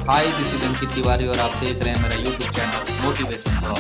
Hi, this is Ankit Tiwari और आप देख रहे हैं मेरा YouTube channel motivation blog.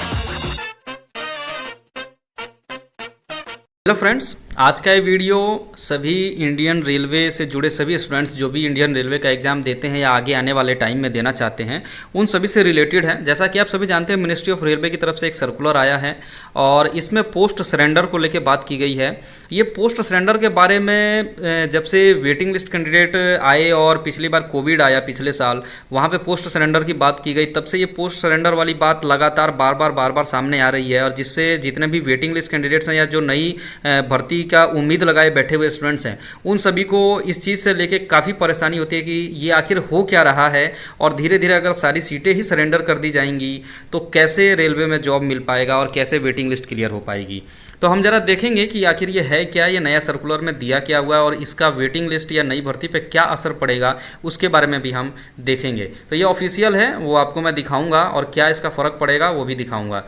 Hello friends, आज का ये वीडियो सभी इंडियन रेलवे से जुड़े सभी स्टूडेंट्स जो भी इंडियन रेलवे का एग्ज़ाम देते हैं या आगे आने वाले टाइम में देना चाहते हैं उन सभी से रिलेटेड है। जैसा कि आप सभी जानते हैं, मिनिस्ट्री ऑफ रेलवे की तरफ से एक सर्कुलर आया है और इसमें पोस्ट सरेंडर को लेकर बात की गई है। ये पोस्ट सरेंडर के बारे में जब से वेटिंग लिस्ट कैंडिडेट आए और पिछली बार कोविड आया पिछले साल, वहाँ पर पोस्ट सरेंडर की बात की गई, तब से ये पोस्ट सरेंडर वाली बात लगातार बार बार सामने आ रही है। और जिससे जितने भी वेटिंग लिस्ट कैंडिडेट्स हैं या जो नई भर्ती का उम्मीद लगाए बैठे हुए स्टूडेंट्स हैं, उन सभी को इस चीज़ से लेके काफ़ी परेशानी होती है कि ये आखिर हो क्या रहा है। और धीरे धीरे अगर सारी सीटें ही सरेंडर कर दी जाएंगी तो कैसे रेलवे में जॉब मिल पाएगा और कैसे वेटिंग लिस्ट क्लियर हो पाएगी। तो हम जरा देखेंगे कि आखिर ये है क्या, ये नया सर्कुलर में दिया क्या हुआ है और इसका वेटिंग लिस्ट या नई भर्ती पे क्या असर पड़ेगा, उसके बारे में भी हम देखेंगे। तो ये ऑफिशियल है, वो आपको मैं दिखाऊंगा और क्या इसका फ़र्क पड़ेगा वो भी दिखाऊंगा।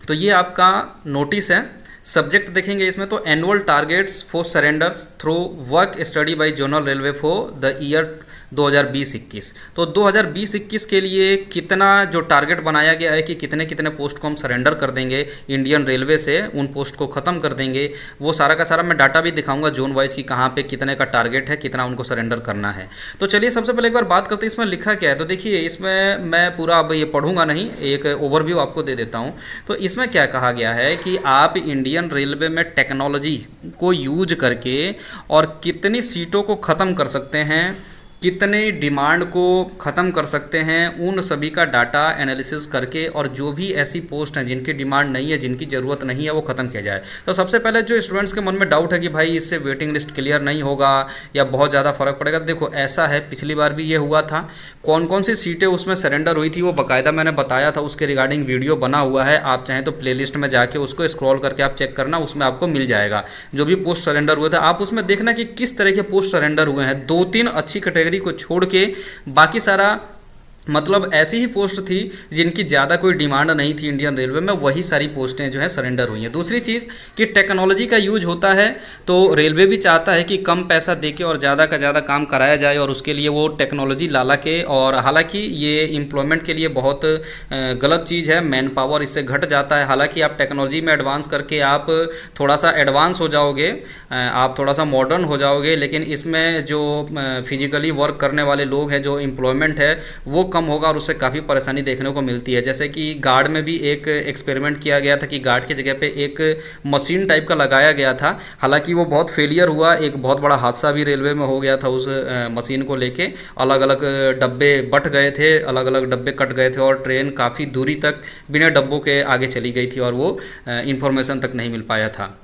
तो ये आपका नोटिस है। सब्जेक्ट देखेंगे इसमें तो annual targets for surrenders through work study bye zonal railway for the year 2020-21। तो 2020-21 के लिए कितना जो टारगेट बनाया गया है कि कितने कितने पोस्ट को हम सरेंडर कर देंगे इंडियन रेलवे से, उन पोस्ट को ख़त्म कर देंगे, वो सारा का सारा मैं डाटा भी दिखाऊंगा जोन वाइज कि कहाँ पे कितने का टारगेट है, कितना उनको सरेंडर करना है। तो चलिए सबसे पहले एक बार बात करते हैं इसमें लिखा क्या है। तो देखिए, इसमें मैं पूरा अब ये पढ़ूंगा नहीं, एक ओवरव्यू आपको दे देता हूँ। तो इसमें क्या कहा गया है कि आप इंडियन रेलवे में टेक्नोलॉजी को यूज करके और कितनी सीटों को ख़त्म कर सकते हैं, कितने डिमांड को ख़त्म कर सकते हैं, उन सभी का डाटा एनालिसिस करके और जो भी ऐसी पोस्ट हैं जिनकी डिमांड नहीं है, जिनकी ज़रूरत नहीं है, वो ख़त्म किया जाए। तो सबसे पहले जो स्टूडेंट्स के मन में डाउट है कि भाई इससे वेटिंग लिस्ट क्लियर नहीं होगा या बहुत ज़्यादा फ़र्क पड़ेगा, देखो ऐसा है, पिछली बार भी ये हुआ था। कौन कौन सी सीटें उसमें सरेंडर हुई थी वो बाकायदा मैंने बताया था, उसके रिगार्डिंग वीडियो बना हुआ है। आप चाहें तो प्लेलिस्ट में जाके उसको स्क्रॉल करके आप चेक करना, उसमें आपको मिल जाएगा जो भी पोस्ट सरेंडर हुए थे। आप उसमें देखना कि किस तरह के पोस्ट सरेंडर हुए हैं। 2-3 अच्छी कैटेगरी को छोड़ के बाकी सारा मतलब ऐसी ही पोस्ट थी जिनकी ज़्यादा कोई डिमांड नहीं थी इंडियन रेलवे में, वही सारी पोस्टें जो है सरेंडर हुई हैं। दूसरी चीज़ कि टेक्नोलॉजी का यूज होता है तो रेलवे भी चाहता है कि कम पैसा देके और ज़्यादा का ज़्यादा काम कराया जाए और उसके लिए वो टेक्नोलॉजी ला के, और हालांकि ये एम्प्लॉयमेंट के लिए बहुत गलत चीज़ है, मैन पावर इससे घट जाता है। हालांकि आप टेक्नोलॉजी में एडवांस करके आप थोड़ा सा एडवांस हो जाओगे, आप थोड़ा सा मॉडर्न हो जाओगे, लेकिन इसमें जो फिजिकली वर्क करने वाले लोग हैं, जो एम्प्लॉयमेंट है वो कम होगा और उससे काफ़ी परेशानी देखने को मिलती है। जैसे कि गार्ड में भी एक एक्सपेरिमेंट किया गया था कि गार्ड की जगह पे एक मशीन टाइप का लगाया गया था। हालांकि वो बहुत फेलियर हुआ, एक बहुत बड़ा हादसा भी रेलवे में हो गया था उस मशीन को लेके। अलग अलग डब्बे बट गए थे, अलग अलग डब्बे कट गए थे और ट्रेन काफ़ी दूरी तक बिना डब्बों के आगे चली गई थी और वो इंफॉर्मेशन तक नहीं मिल पाया था।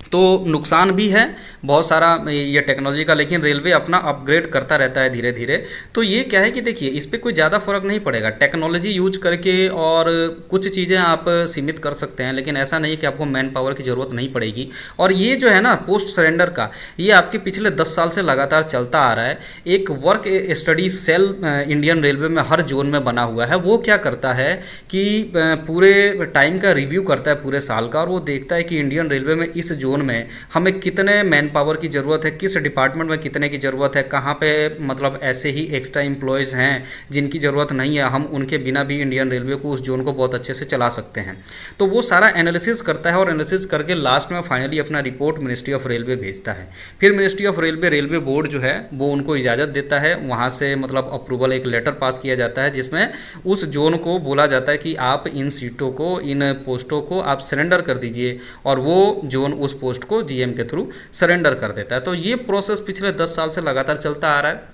तो नुकसान भी है बहुत सारा ये टेक्नोलॉजी का, लेकिन रेलवे अपना अपग्रेड करता रहता है धीरे धीरे। तो ये क्या है कि देखिए, इस पर कोई ज़्यादा फर्क नहीं पड़ेगा, टेक्नोलॉजी यूज करके और कुछ चीज़ें आप सीमित कर सकते हैं, लेकिन ऐसा नहीं है कि आपको मैन पावर की ज़रूरत नहीं पड़ेगी। और ये जो है ना पोस्ट सरेंडर का, ये आपके पिछले 10 साल से लगातार चलता आ रहा है। एक work study cell Indian Railway में हर जोन में बना हुआ है। वो क्या करता है कि पूरे टाइम का रिव्यू करता है पूरे साल का, और वो देखता है कि इंडियन रेलवे में इस जोन में हमें कितने मैन पावर की ज़रूरत है, किस डिपार्टमेंट में कितने की ज़रूरत है, कहाँ पे मतलब ऐसे ही एक्स्ट्रा एम्प्लॉयज़ हैं जिनकी ज़रूरत नहीं है, हम उनके बिना भी इंडियन रेलवे को उस जोन को बहुत अच्छे से चला सकते हैं। तो वो सारा एनालिसिस करता है और एनालिसिस करके लास्ट में फाइनली अपना रिपोर्ट मिनिस्ट्री ऑफ रेलवे भेजता है। फिर मिनिस्ट्री ऑफ रेलवे बोर्ड जो है वो उनको इजाज़त देता है, वहाँ से मतलब अप्रूवल, एक लेटर पास किया जाता है जिसमें उस जोन को बोला जाता है कि आप इन सीटों को, इन पोस्टों को आप सरेंडर कर दीजिए, और वो जोन उस पोस्ट को जीएम के थ्रू सरेंडर कर देता है। तो ये प्रोसेस पिछले 10 साल से लगातार चलता आ रहा है,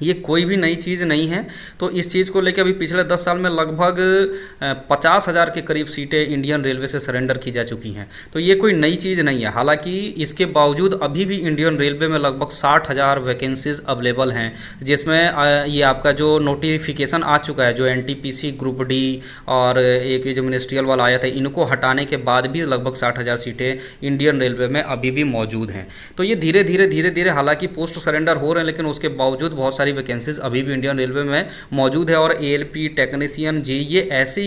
ये कोई भी नई चीज़ नहीं है। तो इस चीज़ को लेकर अभी पिछले 10 साल में लगभग 50,000 के करीब सीटें इंडियन रेलवे से सरेंडर की जा चुकी हैं। तो ये कोई नई चीज़ नहीं है। हालांकि इसके बावजूद अभी भी इंडियन रेलवे में लगभग 60,000 वैकेंसीज अवेलेबल हैं, जिसमें ये आपका जो नोटिफिकेशन आ चुका है, जो एनटीपीसी ग्रुप डी और एक जो मिनिस्ट्रियल वाला आया था, इनको हटाने के बाद भी लगभग 60,000 सीटें इंडियन रेलवे में अभी भी मौजूद हैं। तो ये धीरे धीरे हालांकि पोस्ट सरेंडर हो रहे हैं, लेकिन उसके बावजूद बहुत सारी सारी वैकेंसीज अभी भी इंडियन रेलवे में मौजूद है और ALP टेक्नीशियन जी ये ऐसी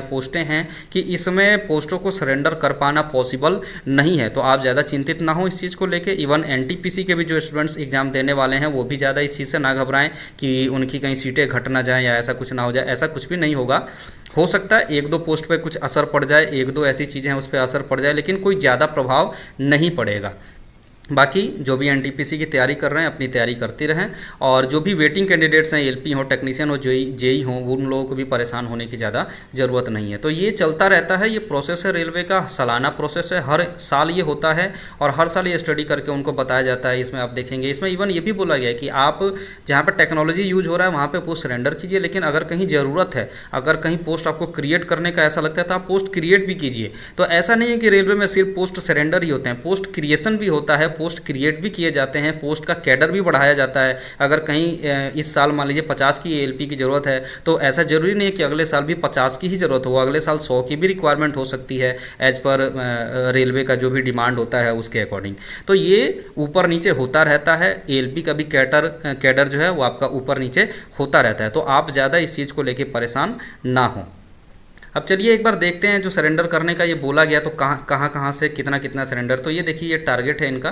पोस्टें हैं कि इसमें पोस्टों को सरेंडर कर पाना पॉसिबल नहीं है। तो आप ज़्यादा चिंतित ना हो इस चीज़ को लेके। इवन NTPC के भी जो स्टूडेंट्स एग्जाम देने वाले हैं वो भी ज़्यादा इस चीज़ से ना घबराएं कि उनकी कहीं सीटें घट ना जाएं या ऐसा कुछ ना हो जाए, ऐसा कुछ भी नहीं होगा। हो सकता है एक दो पोस्ट पे कुछ असर पड़ जाए, एक दो ऐसी चीज़ें हैं उस पर असर पड़ जाए, लेकिन कोई ज़्यादा प्रभाव नहीं पड़ेगा। बाकी जो भी NTPC की तैयारी कर रहे हैं अपनी तैयारी करते रहें, और जो भी वेटिंग कैंडिडेट्स हैं ALP हो, टेक्नीशियन हो, जेई हो, उन लोगों को भी परेशान होने की ज़्यादा ज़रूरत नहीं है। तो ये चलता रहता है, ये प्रोसेस है रेलवे का, सालाना प्रोसेस है, हर साल ये होता है और हर साल ये स्टडी करके उनको बताया जाता है। इसमें आप देखेंगे, इसमें इवन ये भी बोला गया है कि आप जहाँ पर टेक्नोलॉजी यूज हो रहा है वहाँ पर पोस्ट सरेंडर कीजिए, लेकिन अगर कहीं ज़रूरत है, अगर कहीं पोस्ट आपको क्रिएट करने का ऐसा लगता है तो आप पोस्ट क्रिएट भी कीजिए। तो ऐसा नहीं है कि रेलवे में सिर्फ पोस्ट सरेंडर ही होते हैं, पोस्ट क्रिएशन भी होता है, पोस्ट क्रिएट भी किए जाते हैं, पोस्ट का कैडर भी बढ़ाया जाता है। अगर कहीं इस साल मान लीजिए 50 की ALP की ज़रूरत है तो ऐसा जरूरी नहीं है कि अगले साल भी 50 की ही ज़रूरत हो, अगले साल 100 की भी रिक्वायरमेंट हो सकती है एज पर रेलवे का जो भी डिमांड होता है उसके अकॉर्डिंग। तो ये ऊपर नीचे होता रहता है, ALP का भी कैडर जो है वो आपका ऊपर नीचे होता रहता है। तो आप ज़्यादा इस चीज़ को लेकर परेशान ना हो। अब चलिए एक बार देखते हैं जो सरेंडर करने का ये बोला गया तो कहाँ से कितना कितना सरेंडर। तो ये देखिए, ये टारगेट है इनका,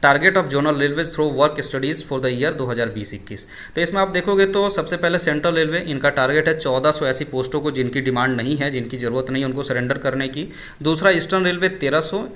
target of zonal railways through work studies for the year 2020-21। तो इसमें आप देखोगे तो सबसे पहले सेंट्रल रेलवे, इनका टारगेट है 1400 ऐसी पोस्टों को जिनकी डिमांड नहीं है, जिनकी ज़रूरत नहीं है, उनको सरेंडर करने की। दूसरा Eastern Railway 1300,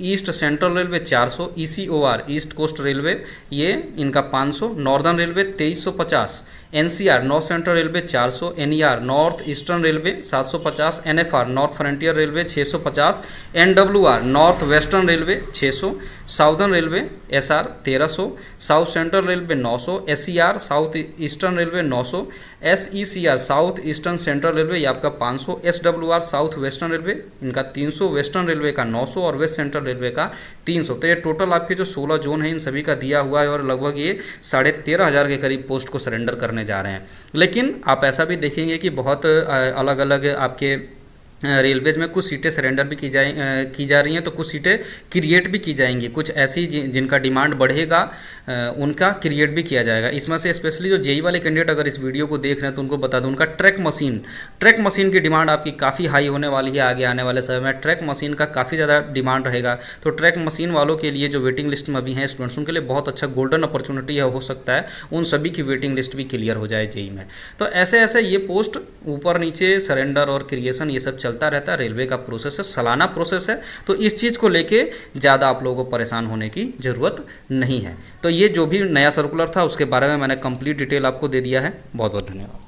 East Central Railway 400, ECOR East Coast Railway ये इनका 500, Northern Railway 2350, NCR North Central Railway 400, NER North Eastern Railway 750, NFR North Frontier Railway 650, NWR North Western Railway 600, Southern Railway SR 1300, South Central Railway 900, SCR South Eastern Railway 900, SECR South Eastern Central Railway ये आपका 500, SWR south western railway इनका 300, western railway का 900 और waste central railway का 300। तो ये total आपके जो 16 जोन है इन सभी का दिया हुआ है और लगभग ये 13,500 के करीब पोस्ट को सरेंडर करने जा रहे हैं। लेकिन आप ऐसा भी देखेंगे कि बहुत अलग अलग आपके रेलवेज में कुछ सीटें सरेंडर भी की जा रही हैं, तो कुछ सीटें क्रिएट भी की जाएंगी, कुछ ऐसी जिनका डिमांड बढ़ेगा उनका क्रिएट भी किया जाएगा। इसमें से स्पेशली जो जेई वाले कैंडिडेट अगर इस वीडियो को देख रहे हैं तो उनको बता दूं, उनका ट्रैक मशीन की डिमांड आपकी काफ़ी हाई होने वाली है आगे आने वाले समय में। ट्रैक मशीन का काफ़ी ज़्यादा डिमांड रहेगा, तो ट्रैक मशीन वालों के लिए जो वेटिंग लिस्ट में अभी हैं स्टूडेंट्स, उनके लिए बहुत अच्छा गोल्डन अपॉर्चुनिटी हो सकता है, उन सभी की वेटिंग लिस्ट भी क्लियर हो जाए जेई में। तो ऐसे ऐसे ये पोस्ट ऊपर नीचे सरेंडर और क्रिएशन ये सब चलता रहता है, रेलवे का प्रोसेस है, सालाना प्रोसेस है। तो इस चीज़ को लेके ज़्यादा आप लोगों को परेशान होने की ज़रूरत नहीं है। तो ये जो भी नया सर्कुलर था उसके बारे में मैंने कंप्लीट डिटेल आपको दे दिया है। बहुत बहुत धन्यवाद।